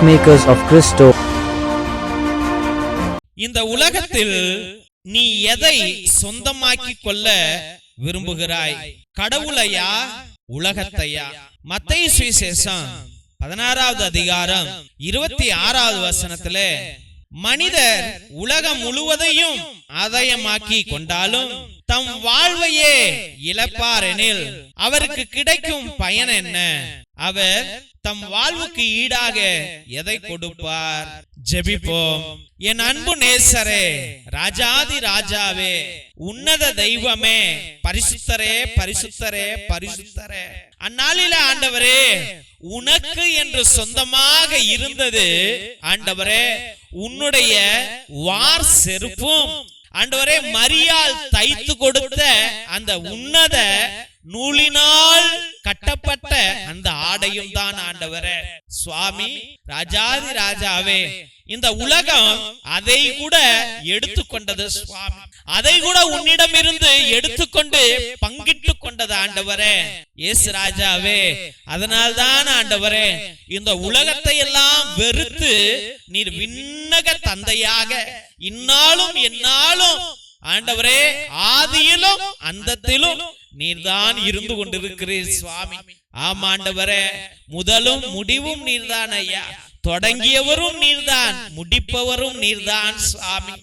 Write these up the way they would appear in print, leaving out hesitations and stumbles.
Peacemakers of Christo. இந்த உலகத்தில் நீ எதை சொந்தமாக்கி கொள்ள விரும்புகிறாய்? கடவுளையா, உலகத்தையா? மத்தேயு சுவிசேஷம் 16வது அதிகாரம் 26வது வசனத்திலே, மனிதர் உலகம் முழுவதையும் ஆதாயமாக்கி கொண்டாலும் தம் வாழ்வையே இழப்பார் எனில் அவருக்கு கிடைக்கும் பயன் என்ன? அவர் தம் வாழ்வுக்கு ஈடாக எதை கொடுப்பார்? ஜெபிப்போம். என் அன்பு நேசரே, ராஜாதி ராஜாவே, உன்னத தெய்வமே, பரிசுத்தரே பரிசுத்தரே பரிசுத்தரே, அந்நாளில ஆண்டவரே உனக்கு என்று சொந்தமாக இருந்தது ஆண்டவரே உன்னுடைய வார் செருப்பும், ஆண்டவரே மரியாள் தைத்து கொடுத்த அந்த உன்னத நூலினால் கட்டப்பட்ட அந்த ஆடையும் தான் ஆண்டவரே. சுவாமி, ராஜாதி ராஜாவே, இந்த உலகம் அதை கூட எடுத்துக்கொண்டது சுவாமி, அதை கூட உன்னிடமிருந்து எடுத்துக்கொண்டு பங்கிட்டு கொண்டது ஆண்டவரே. இயேசு ராஜாவே, அதனால்தான் ஆண்டவரே இந்த உலகத்தை எல்லாம் வெறுத்து நீர் விண்ணக தந்தையாக இந்நாளும் எந்நாளும் ஆண்டவரே ஆதியிலும் அந்தத்திலும் நீர்தான் இருந்து கொண்டிருக்கிறீர் சுவாமி. ஆமாண்டவரே, முதலும் முடிவும் நீர்தான் ஐயா, தொடங்கியவரும் நீர்தான், முடிப்பவரும் நீர்தான் சுவாமி.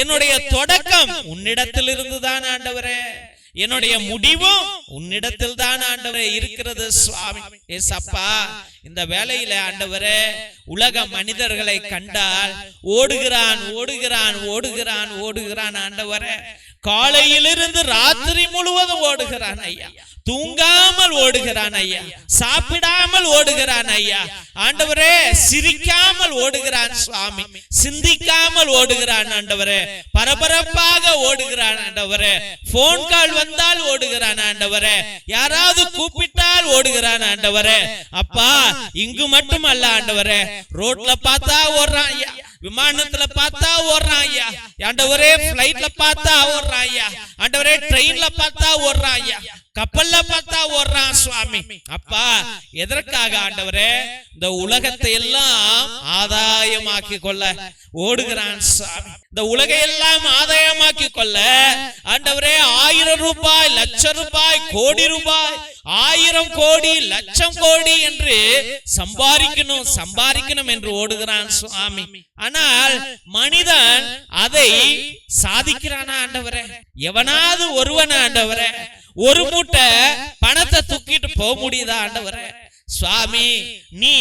என்னுடைய தொடக்கம் உன்னிடத்தில் இருந்துதான் ஆண்டவரே, என்னுடைய முடிவும் உன்னிடத்தில் தான் ஆண்டவரே இருக்கிறது சுவாமி. ஏசப்பா, இந்த வேளையில ஆண்டவரே உலக மனிதர்களை கண்டால் ஓடுகிறான் ஓடுகிறான் ஓடுகிறான் ஓடுகிறான் ஆண்டவரே, காலையிலிருந்து ராத்திரி முழுவதும் ஓடுகிறான் ஐயா, தூங்காமல் ஓடுகிறான் ஐயா, சாப்பிடாமல் ஓடுகிறான் ஐயா, ஆண்டவரே சிரிக்காமல் ஓடுகிறான் சுவாமி, சிந்திக்காமல் ஓடுகிறான் ஆண்டவரே, பரபரப்பாக ஓடுகிறான் ஆண்டவரே, போன் கால் வந்தால் ஓடுகிறான் ஆண்டவரே, யாராவது கூப்பிட்டால் ஓடுகிறான் ஆண்டவரே. அப்பா, இங்கு மட்டும் அல்ல ஆண்டவரே, ரோட்ல பார்த்தா ஓடுறான் ஐயா, விமானத்துல பார்த்தா ஓடுறான் ஐயா, ஆண்டவரே பிளைட்ல பார்த்தா ஓடுறான் ஐயா, ஆண்டவரே ட்ரெயின்ல பார்த்தா ஓடுறான் ஐயா, கப்பல்ல பார்த்தா ஓடுறான் சுவாமி. அப்பா, எதற்காக ஆண்டவரே? இந்த உலகத்தை எல்லாம் ஆதாயமாக்கி கொள்ள ஓடுகிறான் சுவாமி. இந்த உலகை எல்லாம் ஆதாயமாக்கி கொள்ள ஆண்டவரே 1000 ரூபாய், லட்சம் ரூபாய், கோடி ரூபாய், 1000 கோடி, லட்சம் கோடி என்று சம்பாதிக்கணும் சம்பாதிக்கணும் என்று ஓடுகிறான் சுவாமி. ஆனால் மனிதன் அதை சாதிக்கிறானா ஆண்டவரே? எவனாவது ஒருவன் ஆண்டவரே ஒரு மூட்டை பணத்தை தூக்கிட்டு போக முடியுதா ஆண்டவரே? சுவாமி, நீ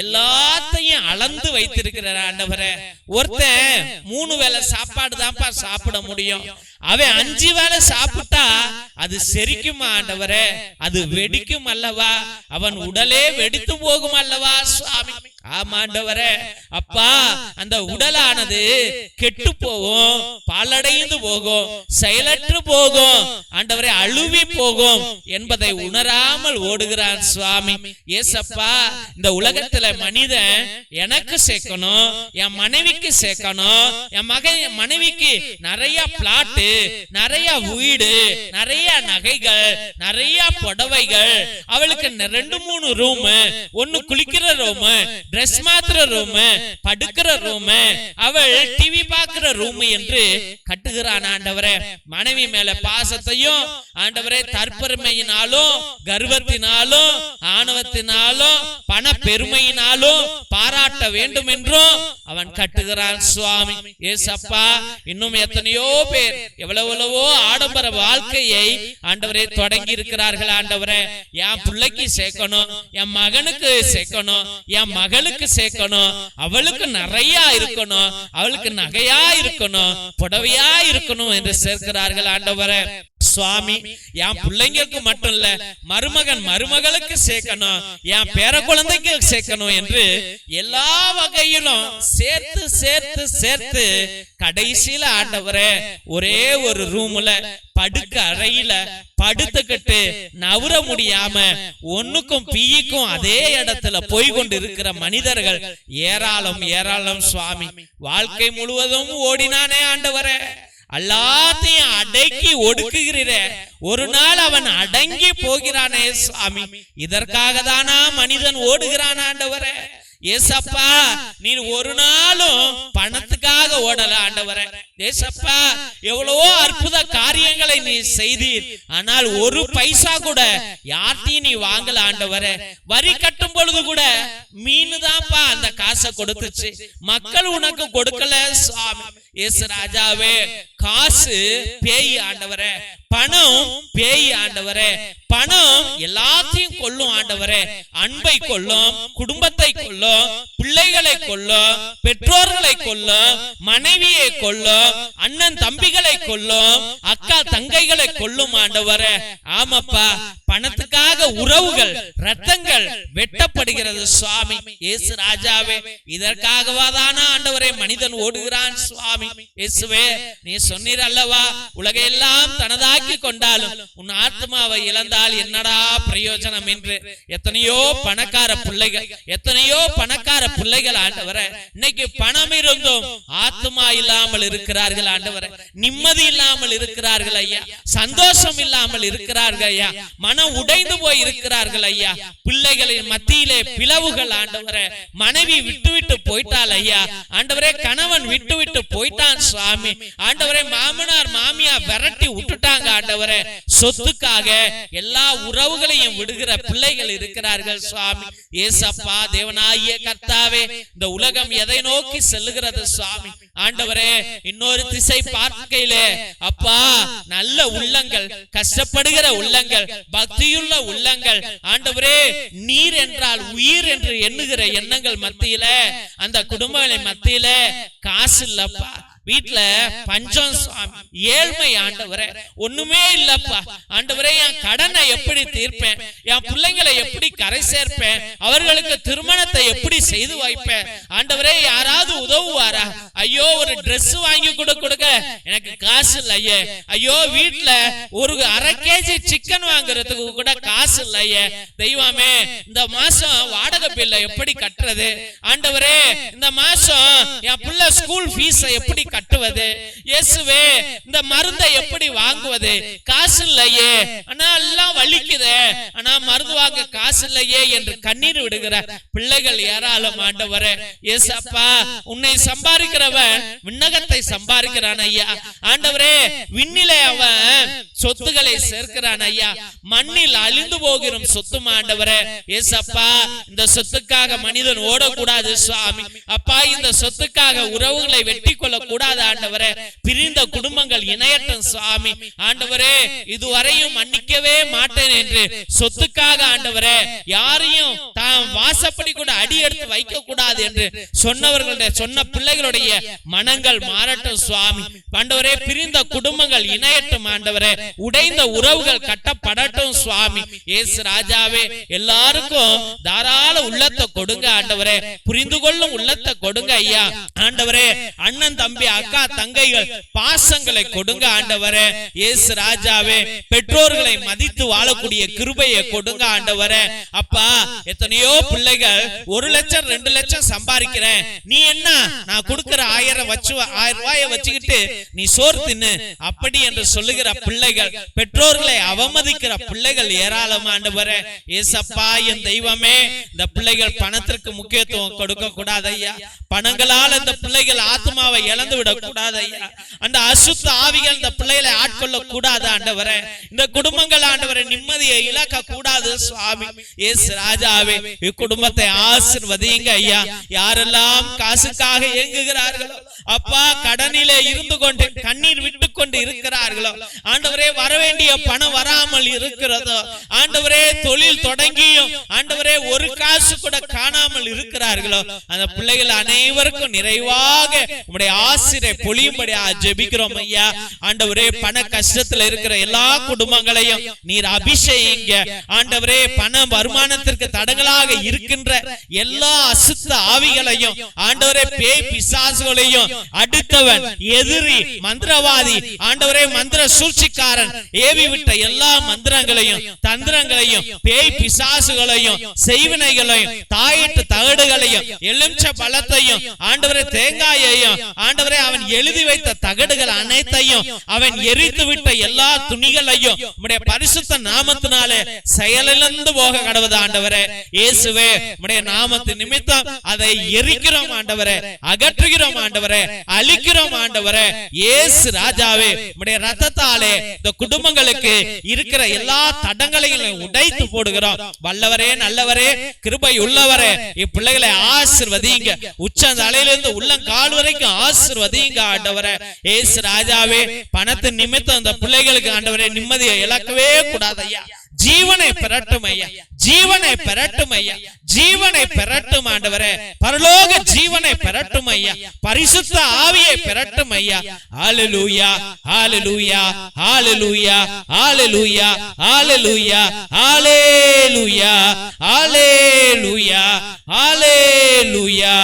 எல்லாத்தையும் அளந்து வைத்திருக்கிற ஆண்டவரே. ஒருத்தன் 3 வேளை சாப்பாடு தான்ப்பா சாப்பிட முடியும், அவன் 5 வேளை சாப்பிட்டா அது செரிக்குமா ஆண்டவரே? அது வெடிக்கும் அல்லவா? அவன் உடலே வெடித்து போகும் அல்லவா சுவாமி? ஆமாண்டவரே. அப்பா, அந்த உடலானது கெட்டு போகும், பாலடைந்து போகும், செயலற்று போகும் ஆண்டவரே, அழுவி போகும் என்பதை உணராமல் ஓடுகிறான் சுவாமி. ஏசப்பா, இந்த உலகத்துல மனிதன் எனக்கு சேர்க்கணும், என் மனைவிக்கு சேர்க்கணும், என் மனைவிக்கு நிறைய பிளாட்டு, நிறைய வீடு, நிறைய நகைகள், நிறைய புடவைகள், அவளுக்கு 2-3 ரூம், 1 குளிக்கிற ரூம், டிரெஸ் மாத்திர ரூம், படுக்கிற ரூம், அவள் டிவி பார்க்கிற ரூம் என்று கட்டுகிறான் ஆண்டவரே. மனைவி மேல பாசத்தையும் ஆண்டவரே தற்பெருமையினாலும், கர்வத்தினாலும், ஆணவத்தினாலும், பண பெருமையினாலும் பாராட்ட வேண்டும் என்றும் அவன் கட்டுகிறான் சுவாமி. ஏசப்பா, இன்னும் எத்தனையோ பேர் எவ்வளவோ ஆடம்பர வாழ்க்கையை ஆண்டவரே தொடங்கி இருக்கிறார்கள் ஆண்டவரே. என் பிள்ளைக்கு சேர்க்கணும், என் மகனுக்கு சேர்க்கணும், என் மகளுக்கு சேர்க்கணும், அவளுக்கு நிறைய இருக்கணும், அவளுக்கு நகையா இருக்கணும், புடவையா இருக்கணும் என்று சேர்க்கிறார்கள் ஆண்டவரே. சுவாமி, என் பிள்ளைங்களுக்கு மட்டும் இல்ல, மருமகன் மருமகளுக்கு சேர்க்கணும், என் பேர குழந்தைக்கு சேர்க்கணும் என்று எல்லா வகையிலும் சேர்த்து சேர்த்து சேர்த்து கடைசியில ஆண்டவரே ஒரே ஒரு ரூம்ல படுக்க அறையில படுத்துக்கிட்டு நவர முடியாம ஒண்ணுக்கும் பீய்க்கும் அதே இடத்துல போய் கொண்டு இருக்கிற மனிதர்கள் ஏராளம் ஏராளம் சுவாமி. வாழ்க்கை முழுவதும் ஓடினானே ஆண்டவரே, எல்லாத்தையும் அடக்கி ஒடுக்குகிறீரே, ஒரு நாள் அவன் அடங்கி போகிறானே சுவாமி. இதற்காக தானா மனிதன் ஓடுகிறான் ஆண்டவரே? ஏசப்பா நீர் ஒரு நாளும் பணத்துக்காக ஓடல ஆண்டவரே. ஏசப்பா எவ்வளவோ அற்புத காரியங்களை நீ செய்தீர், ஆனால் ஒரு பைசா கூட யார்த்தையும் நீ வாங்கல ஆண்டவரே. வரி கட்டும் பொழுது கூட மீனு தான்ப்பா அந்த காசை கொடுத்துச்சு, மக்கள் உனக்கு கொடுக்கல சுவாமி. இயேசு ராஜாவே, காசு பேய் ஆண்டவரே, பணம் பேய் ஆண்டவரே. பணம் எல்லாத்தையும் கொல்லும் ஆண்டவரே. அன்பை கொல்லும், குடும்பத்தை கொல்லும், பிள்ளைகளை கொல்லும், பெற்றோர்களை கொல்லும், மனைவியை கொல்லும், அண்ணன் தம்பிகளை கொல்லும், அக்கா தங்கைகளை கொல்லும் ஆண்டவரே. ஆமாப்பா, பணத்துக்காக உறவுகள் ரத்தங்கள் வெட்டப்படுகிறது சுவாமி. இயேசு ராஜாவே, இதற்காகவாதான ஆண்டவரே மனிதன் ஓடுகிறான் சுவாமி. இயேசுவே, நீ சொன்னீர் அல்லவா, உலகையெல்லாம் தனதாக்கி கொண்டாலும் உன் ஆத்மாவை இழந்தால் என்னடா பிரயோஜனம் என்று. எத்தனையோ பணக்கார பிள்ளைகள், எத்தனையோ பணக்கார பிள்ளைகள் ஆண்டவரே, இன்னைக்கு பணம் இருந்தும் ஆத்மா இல்லாமல் இருக்கிறார்கள் ஆண்டவரே. நிம்மதி இல்லாமல் இருக்கிறார்கள் ஐயா, சந்தோஷம் இல்லாமல் இருக்கிறார்கள் ஐயா, மனம் உடைந்து போய் இருக்கிறார்கள் ஐயா. பிள்ளைகளின் மத்தியிலே பிளவுகள் ஆண்டவரே. மனைவி விட்டு போயிட்டால் ஐயா ஆண்டவரே, கணவன் விட்டு போயிட்டான் சுவாமி ஆண்டவரே. மாமனார் மாமியா விரட்டி விட்டுட்டாங்க ஆண்டவரே. சொத்துக்காக எல்லா உறவுகளையும் விடுகிற பிள்ளைகள் இருக்கிறார்கள் சுவாமி. ஏசப்பா தேவனாகிய கர்த்தாவே, இந்த உலகம் எதை நோக்கி செல்லுகிறது சுவாமி ஆண்டவரே. இன்னொரு திசை பார்க்கையிலே அப்பா, நல்ல உள்ளங்கள், கஷ்டப்படுகிற உள்ளங்கள், பக்தியுள்ள உள்ளங்கள் ஆண்டவரே, நீர் என்றால் உயிர் என்று எண்ணுகிற எண்ணங்கள் மத்தியில, அந்த குடும்பங்களின் மத்தியில காசு இல்லப்பா, வீட்டுல பஞ்சம் சுவாமி, ஏழ்மை ஆண்டவரே, ஒண்ணுமே இல்லப்பா ஆண்டவரே. என் கடனை எப்படி தீர்ப்பேன், என் பிள்ளைங்களை எப்படி கரை சேர்ப்பேன், அவர்களுக்கு திருமணத்தை எப்படி செய்து வைப்பேன் ஆண்டவரே. யாராவது உதவுவாரா? ஐயோ, ஒரு Dress வாங்கி கொடுக்க எனக்கு காசு இல்லையே. ஐயோ, வீட்டுல ஒரு அரை கேஜி சிக்கன் வாங்குறதுக்கு கூட காசு இல்லையே. தெய்வமே, இந்த மாசம் வாடகை பில்லை எப்படி கட்டுறது ஆண்டவரே? இந்த மாசம் என் பிள்ளை ஸ்கூல் ஃபீஸ எப்படி கட்டுவது? இயேசுவே, இந்த மருந்தை எப்படி வாங்குவது? காசு இல்லையே, ஆனா எல்லாம் வலிக்குதே, ஆனா மருந்து வாங்க காசு இல்லையே என்று கண்ணீர் விடுகிற பிள்ளைகள் ஏராளம் ஆண்டவரே. இயேசப்பா, உன்னை சம்பாதிக்கிறவன் விண்ணகத்தை சம்பாதிக்கிறான் ஐயா ஆண்டவரே. விண்ணிலே அவன் சொத்துக்களை சேர்க்கிறான் ஐயா, மண்ணில் அழிந்து போகிற சொத்து ஆண்டவரே. இயேசப்பா, இந்த சொத்துக்காக மனிதன் ஓடக்கூடாது சுவாமி அப்பா. இந்த சொத்துக்காக உறவுகளை வெட்டி கொள்ள கூடாது ஆண்டவரே. பிரிந்த குடும்பங்கள் இணையட்டும் சுவாமி ஆண்டவரே. இதுவரையும் மன்னிக்கவே மாட்டேன் என்று சொத்துக்காக ஆண்டவரே யாரையும் தாம் வாசப்படி கூட அடி எடுத்து வைக்க கூடாது என்று சொன்னவர்களுடைய சொன்ன பிள்ளைகளுடைய மனங்கள் மாறட்டும் சுவாமி ஆண்டவரே. பிரிந்த குடும்பங்கள் இணையட்டும் ஆண்டவரே. உடைந்த உறவுகள் கட்டப்படட்டும் சுவாமி. இயேசு ராஜாவே, எல்லாருக்கும் தாராள உள்ளத்தை கொடுங்க ஆண்டவரே. புரிந்து கொள்ளும் உள்ளத்தை கொடுங்க ஐயா ஆண்டவரே. அண்ணன் தம்பி அக்கா தங்கைகள் பாசங்களை கொடுங்க ஆண்டவரே. இயேசு ராஜாவே, பெற்றோர்களை மதித்து வாழக்கூடிய கிருபையை கொடுங்க ஆண்டவரே. அப்பா, எத்தனையோ பிள்ளைகள் 1 லட்சம் 2 லட்சம் சம்பாதிக்கிறேன், நீ என்ன நான் கொடுக்கிற 1000 ரூபாயை வச்சுக்கிட்டு நீ சோறு தின்னு அப்படி என்று சொல்லுகிற பிள்ளைகள், பெற்றோர்களை அவமதிக்கிற பிள்ளைகள் ஏராளம் ஆண்டவரே. ஏசப்பா, என் தெய்வமே, இந்த பிள்ளைகள் பணத்திற்கு முக்கியத்துவம் கொடுக்க கூடாது ஐயா. பணங்களால் இந்த பிள்ளைகள் ஆத்மாவை இழந்து விட கூடாது ஐயா. அந்த அசுத்த ஆவிகள் இந்த பிள்ளைகளை ஆட்கொள்ள கூடாது ஆண்டவரே. இந்த குடும்பங்கள் ஆண்டவரை நிம்மதியை இழக்க கூடாது சுவாமி. இயேசு ராஜாவே, இக்குடும்பத்தை ஆசீர்வதிங்க ஐயா. யாரெல்லாம் காசுக்காக ஏங்குகிறார்களோ அப்பா, கடனிலே இருந்து கொண்டு கண்ணீர் விட்டு கொண்டு இருக்கிறார்களோ ஆண்டவரே, வரவேண்டிய பணம் வராமல் இருக்கிறதோ ஆண்டவரே, தொழில் தொடங்கியும் ஆண்டவரே ஒரு காசு கூட காணாமல் இருக்கிறார்களோ அந்த பிள்ளைகள் அனைவருக்கும் நிறைவாக உம்முடைய ஆசீரை பொழியும்படி ஜெபிக்கிறோம் ஐயா ஆண்டவரே. பண கஷ்டத்துல இருக்கிற எல்லா குடும்பங்களையும் நீர் அபிஷேகிங்க ஆண்டவரே. பண வருமானத்திற்கு தடங்களாக இருக்கின்ற எல்லா அசுத்த ஆவிகளையும் ஆண்டவரே, பேய் பிசாசுகளையும், அடுத்தவன் எதிரி மந்திரவாதி ஆண்டவரே, மந்திர சூழ்ச்சிக்காரன் ஏவி விட்ட எல்லா மந்திரங்களையும் தந்திரங்களையும் பேய் பிசாசுகளையும் செய்வினைகளையும் தாயிட்டு தகடுகளையும் எலுமிச்ச பழத்தையும் ஆண்டவரே, தேங்காயையும் ஆண்டவரே, அவன் எழுதி வைத்த தகடுகள் அனைத்தையும் அவன் எரித்து விட்ட எல்லா துணிகளையும் உம்முடைய பரிசுத்த நாமத்தினாலே செயலிழந்து போக கடவுது ஆண்டவரே. இயேசுவே, உம்முடைய நாமத்தின் நிமித்தம் அதை எரிக்கிறோம் ஆண்டவரே, அகற்றுகிறோம் ஆண்டவரே, அழிக்கிறோம் ஆண்டவரே. இயேசு ராஜாவே, உம்முடைய ரத்தத்தாலே இந்த குடும்பங்களுக்கு இருக்கிற எல்லா தடங்களையும் உடைத்து போடுகிறோம். வல்லவரே, நல்லவரே, கிருபை உள்ளவரே, இப்பிள்ளைகளை ஆசீர்வதிங்க. உச்சந்தலையிலிருந்து உள்ளங்கால் வரைக்கும் ஆசீர்வதிங்க ஆண்டவரே. இயேசு ராஜாவே, பணத்தின் நிமித்தம் இந்த பிள்ளைகளுக்கு ஆண்டவரே நிம்மதியை இழக்கவே கூடாது ஐயா. ஜீவனை பெறட்டும் ஐயா, ஜீவனை பெறட்டும் ஐயா, ஜீவனை பெறட்டும் ஆண்டவரே. பரலோக ஜீவனை பெறட்டும் ஐயா, பரிசுத்த ஆவியை பெறட்டும் ஐயா. ஹல்லேலூயா, ஹல்லேலூயா, ஹல்லேலூயா, ஹல்லேலூயா, ஹல்லேலூயா, ஹல்லேலூயா, ஹல்லேலூயா, ஹல்லேலூயா.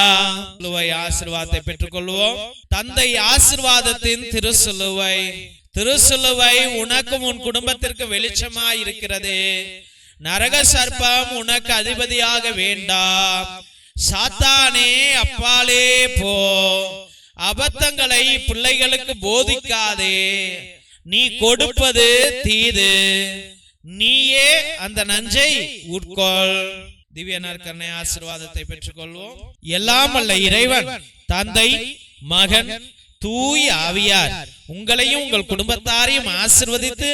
ஆசீர்வாதத்தை பெற்றுக்கொள்வோம். தந்தை ஆசீர்வாதத்தின் திருசிலுவை, திருசிலுவை உனக்கும் உன் குடும்பத்திற்கு வெளிச்சமாய் இருக்கிறது. நரக சர்ப்பம் உனக்கு அதிபதியாக வேண்டாம். சாத்தானே அப்பாலே போ. அபத்தங்களை பிள்ளைகளுக்கு போதிக்காதே. நீ கொடுப்பது தீது, நீயே அந்த நஞ்சை உட்கொள். திவ்ய நற்கருணை ஆசீர்வாதத்தை பெற்றுக்கொள்வோம். எல்லாம் வல்ல இறைவன் தந்தை, மகன், தூய ஆவியார் உங்களையும் உங்கள் குடும்பத்தாரையும் ஆசீர்வதித்து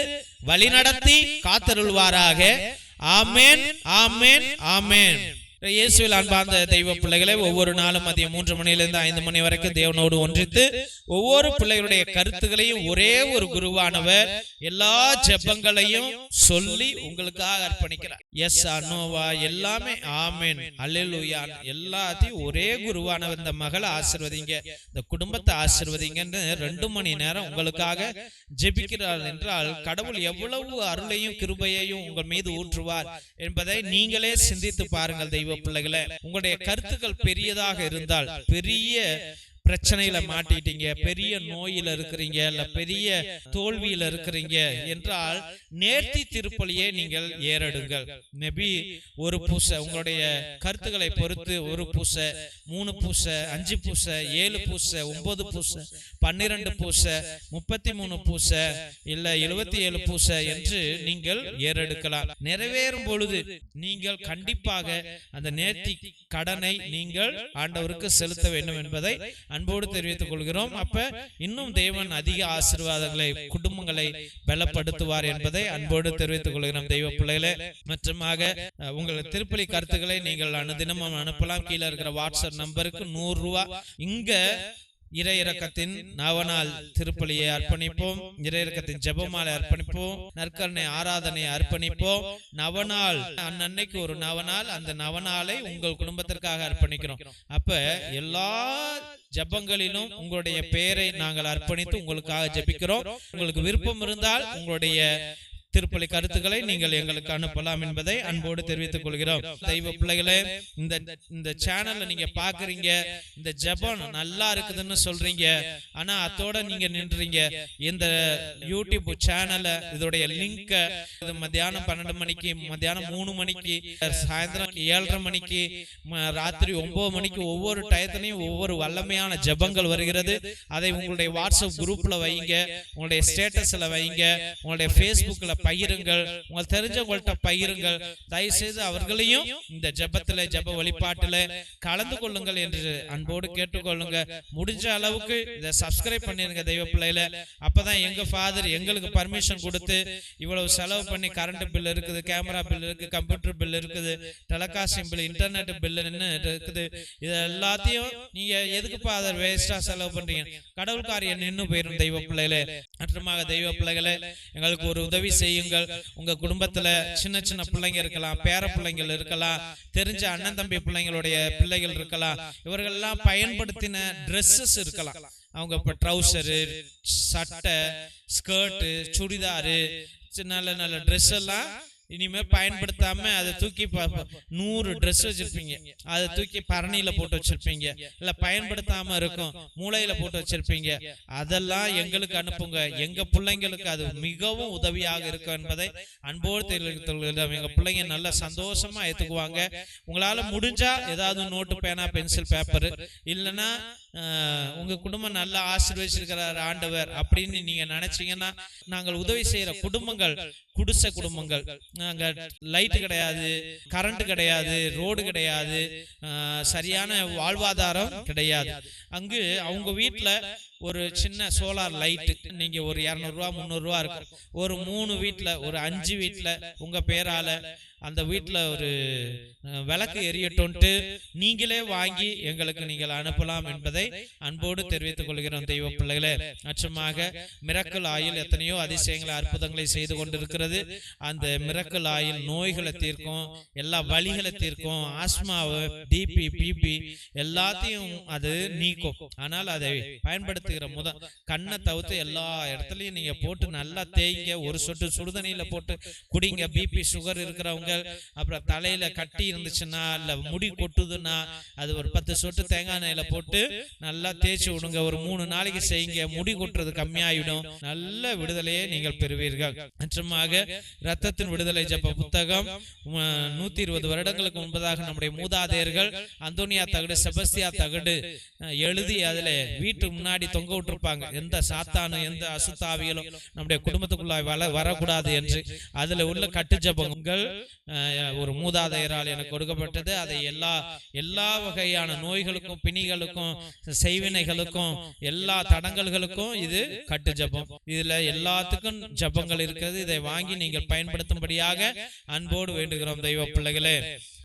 வழிநடத்தி காத்தருள்வாராக. ஆமென், ஆமென், ஆமென். இயேசுவில் அன்பார்ந்த தெய்வ பிள்ளைகளை, ஒவ்வொரு நாளும் மதியம் 3 மணியிலிருந்து 5 மணி வரைக்கும் தேவனோடு ஒன்றித்து ஒவ்வொரு பிள்ளைகளுடைய கருத்துக்களையும் ஒரே ஒரு குருவானவர் எல்லா ஜெபங்களையும் சொல்லி உங்களுக்காக அர்ப்பணிக்கிறார். எஸ் அனோவா எல்லாமே ஆமென், அல்லேலூயா, எல்லாத்தையும் ஒரே குருவானவர் இந்த மகளை ஆசீர்வதிங்க, இந்த குடும்பத்தை ஆசீர்வதிங்கன்னு 2 மணி நேரம் உங்களுக்காக ஜெபிக்கிறார் என்றால் கடவுள் எவ்வளவு அருளையும் கிருபையையும் உங்கள் மீது ஊற்றுவார் என்பதை நீங்களே சிந்தித்து பாருங்கள். தெய்வ பிள்ளைகளே, உங்களுடைய கருத்துக்கள் பெரியதாக இருந்தால், பெரிய பிரச்சனையில மாட்டிட்டீங்க, பெரிய நோயில இருக்கிறீங்க, இல்ல பெரிய தோல்வியில இருக்கிறீங்க என்றால் நேர்த்தி திருப்பலியை நீங்கள் ஏறெடுங்கள். நபி ஒரு பூசை, உங்களுடைய கருத்துக்களை பொறுத்து 1 பூசை, 3 பூசை, 5 பூசை, 7 பூசை, 9 பூசை, 12 பூசை, 33 பூசை, இல்ல 77 பூசை என்று நீங்கள் ஏறெடுக்கலாம். நிறைவேறும் பொழுது நீங்கள் கண்டிப்பாக அந்த நேர்த்தி கடனை நீங்கள் ஆண்டவருக்கு செலுத்த வேண்டும் என்பதை அன்போடு தெரிவித்துக் கொள்கிறோம். அப்ப இன்னும் தேவன் அதிக ஆசீர்வாதங்களை, குடும்பங்களை பலப்படுத்துவார் என்பதை அன்போடு தெரிவித்துக் கொள்கிறோம். தெய்வ பிள்ளைகளே, மற்றுமாக உங்கள் திருப்பலி கருத்துக்களை நீங்கள் அனுதினமும் அனுப்பலாம். கீழே இருக்கிற வாட்ஸ்அப் நம்பருக்கு 100 ரூபாய். இங்க இறை இரக்கத்தின் நவநாள் திருப்பலியை அர்ப்பணிப்போம், இறை இரக்கத்தின் ஜெபமாலை அர்ப்பணிப்போம், நற்கருணை ஆராதனை அர்ப்பணிப்போம். நவநாள் அன்னைக்கு ஒரு நவநாள், அந்த நவநாளை உங்கள் குடும்பத்திற்காக அர்ப்பணிக்கிறோம். அப்ப எல்லா ஜெபங்களிலும் உங்களுடைய பெயரை நாங்கள் அர்ப்பணித்து உங்களுக்காக ஜெபிக்கிறோம். உங்களுக்கு விருப்பம் இருந்தால் உங்களுடைய திருப்பலி கருத்துக்களை நீங்கள் எங்களுக்கு அனுப்பலாம் என்பதை அன்போடு தெரிவித்துக் கொள்கிறோம். தெய்வ பிள்ளைகளே, இந்த சேனல்ல நீங்க பாக்குறீங்க, இந்த ஜெபம் நல்லா இருக்குதுன்னு சொல்றீங்க, ஆனா அதோட நீங்க நின்றீங்க. இந்த யூடியூப் சேனல்ல இதோடைய லிங்க் மத்தியானம் 12 மணிக்கு, மத்தியானம் 3 மணிக்கு, சாயந்தரம் 7:30 மணிக்கு, ராத்திரி 9 மணிக்கு, ஒவ்வொரு டயத்திலையும் ஒவ்வொரு வல்லமையான ஜெபங்கள் வருகிறது. அதை உங்களுடைய வாட்ஸ்அப் குரூப்ல வைங்க, உங்களுடைய ஸ்டேட்டஸ்ல வைங்க, உங்களுடைய ஃபேஸ்புக்ல பகிருங்கள், உங்களுக்கு தெரிஞ்சவங்கள்ட்ட பகிருங்கள். தயவு செய்து அவர்களையும் இந்த ஜெபத்துல, ஜெப வழிபாட்டுல கலந்து கொள்ளுங்கள் என்று அன்போடு கேட்டுக்கொள்ளுங்க. முடிஞ்ச அளவுக்கு இதை சப்ஸ்கிரைப் பண்ணிருங்க தெய்வ பிள்ளையில. அப்பதான் எங்க ஃபாதர் எங்களுக்கு பர்மிஷன் கொடுத்து இவ்வளவு செலவு பண்ணி, கரண்ட் பில் இருக்குது, கேமரா பில் இருக்கு, கம்ப்யூட்டர் பில் இருக்குது, டெலிகாஸ்டிங் பில், இன்டர்நெட் பில் இருக்குது. இது எல்லாத்தையும் நீங்க எதுக்கு ஃபாதர் வேஸ்டா செலவு பண்றீங்க? கடவுள் காரியம் நின்று போயிடும் தெய்வ பிள்ளைகளே. மற்றமாக தெய்வ பிள்ளைகளே, எங்களுக்கு ஒரு உதவி செய்யுங்கள். உங்க குடும்பத்துல சின்ன சின்ன பிள்ளைங்க இருக்கலாம், பேர பிள்ளைங்கள் இருக்கலாம், தெரிஞ்ச அண்ணன் தம்பி பிள்ளைங்களுடைய பிள்ளைகள் இருக்கலாம். இவர்கள் எல்லாம் பயன்படுத்தின ட்ரெஸ்ஸஸ் இருக்கலாம். அவங்க இப்ப ட்ரௌசரு, சட்டை, ஸ்கர்ட்டு, சுடிதாரு, நல்ல நல்ல ட்ரெஸ் எல்லாம் இனிமே பயன்படுத்தாம அதை தூக்கி 100 ட்ரெஸ் வச்சிருப்பீங்க, அதை தூக்கி பரணியில போட்டு வச்சிருப்பீங்க, இல்ல பயன்படுத்தாம இருக்கும் மூளையில போட்டு வச்சிருப்பீங்க. அதெல்லாம் எங்களுக்கு அனுப்புங்க, எங்க பிள்ளைங்களுக்கு அது மிகவும் உதவியாக இருக்கும் என்பதை அன்போடு தெரிவித்துள்ளோம். எங்க பிள்ளைங்க நல்ல சந்தோஷமா ஏத்துக்குவாங்க. உங்களால முடிஞ்சா ஏதாவது நோட்டு, பேனா, பென்சில், பேப்பர், இல்லைன்னா உங்க குடும்பம் நல்லா ஆசீர்வதிச்சிருக்கிறார் ஆண்டவர் அப்படின்னு நீங்க நினைச்சீங்கன்னா, நாங்கள் உதவி செய்யற குடும்பங்கள், குடிசை குடும்பங்கள், அங்கே லைட்டு கிடையாது, கரண்ட் கிடையாது, ரோடு கிடையாது, சரியான வாழ்வாதாரம் கிடையாது. அங்கு அவங்க வீட்டில் ஒரு சின்ன சோலார் லைட்டு நீங்க ஒரு 200 ரூபா 300 ரூபா இருக்கும். ஒரு 3 வீட்டில் ஒரு 5 வீட்டில் உங்க பேரால அந்த வீட்டில் ஒரு விளக்கு எரியட்டும்ட்டு நீங்களே வாங்கி எங்களுக்கு நீங்கள் அனுப்பலாம் என்பதை அன்போடு தெரிவித்துக் கொள்கிறோம் தெய்வ பிள்ளைகளே. நிச்சயமாக மிரக்கல் ஆயில் எத்தனையோ அதிசயங்களை அற்புதங்களை செய்து கொண்டிருக்கிறது. அந்த மிரக்கல் ஆயில் நோய்களை தீர்க்கும், எல்லா வலிகளை தீர்க்கும், ஆஸ்மாவை, டிபி, பிபி எல்லாத்தையும் அது நீக்கும். ஆனால் அதை பயன்படுத்துகிற கண்ணை தவிர்த்து எல்லா இடத்துலையும் நீங்க போட்டு நல்லா தேய்ங்க. ஒரு சொட்டு சுடுதண்ணியில போட்டு குடிங்க. பிபி சுகர் இருக்கிறவங்க, அப்புறம் தலையில கட்டி இருந்துச்சுன்னா இல்ல முடி கொட்டுதுன்னா அது ஒரு 10 சொட்டு தேங்காய் எண்ணெயில போட்டு நல்லா தேய்ச்சி விடுங்க. ஒரு 3 நாளைக்கு செய்யுங்க. முடி கொட்டுறது கம்மியாயிடும். நல்ல விடுதலையை நீங்கள் பெறுவீர்கள். நிச்சயமாக இரத்தத்தின் விடுதலை ஜெப புத்தகம் 120 வருடங்களுக்கு முன்பதாக நம்முடைய மூதாதையர்கள் அந்தோனியா தகடு, செபஸ்தியா தகடு எழுதி அதுல வீட்டு முன்னாடி தொங்க விட்டுருப்பாங்க. எந்த சாத்தானும் எந்த அசுத்தாவிகளும் நம்முடைய குடும்பத்துக்குள்ளாய் வரக்கூடாது என்று. அதுல உள்ள கட்டு ஜபங்கள் ஒரு மூதாதையரால் எனக்கு கொடுக்கப்பட்டது. அதை எல்லா வகையான நோய்களுக்கும், பிணிகளுக்கும், செய்வினைகளுக்கும், எல்லா தடங்கல்களுக்கும் இது கட்டு ஜபம். இதுல எல்லாத்துக்கும் ஜபங்கள் இருக்கிறது. இதை வாங்கி நீங்கள் பயன்படுத்தும்படியாக அன்போடு வேண்டுகிறோம் தெய்வ பிள்ளைகளே.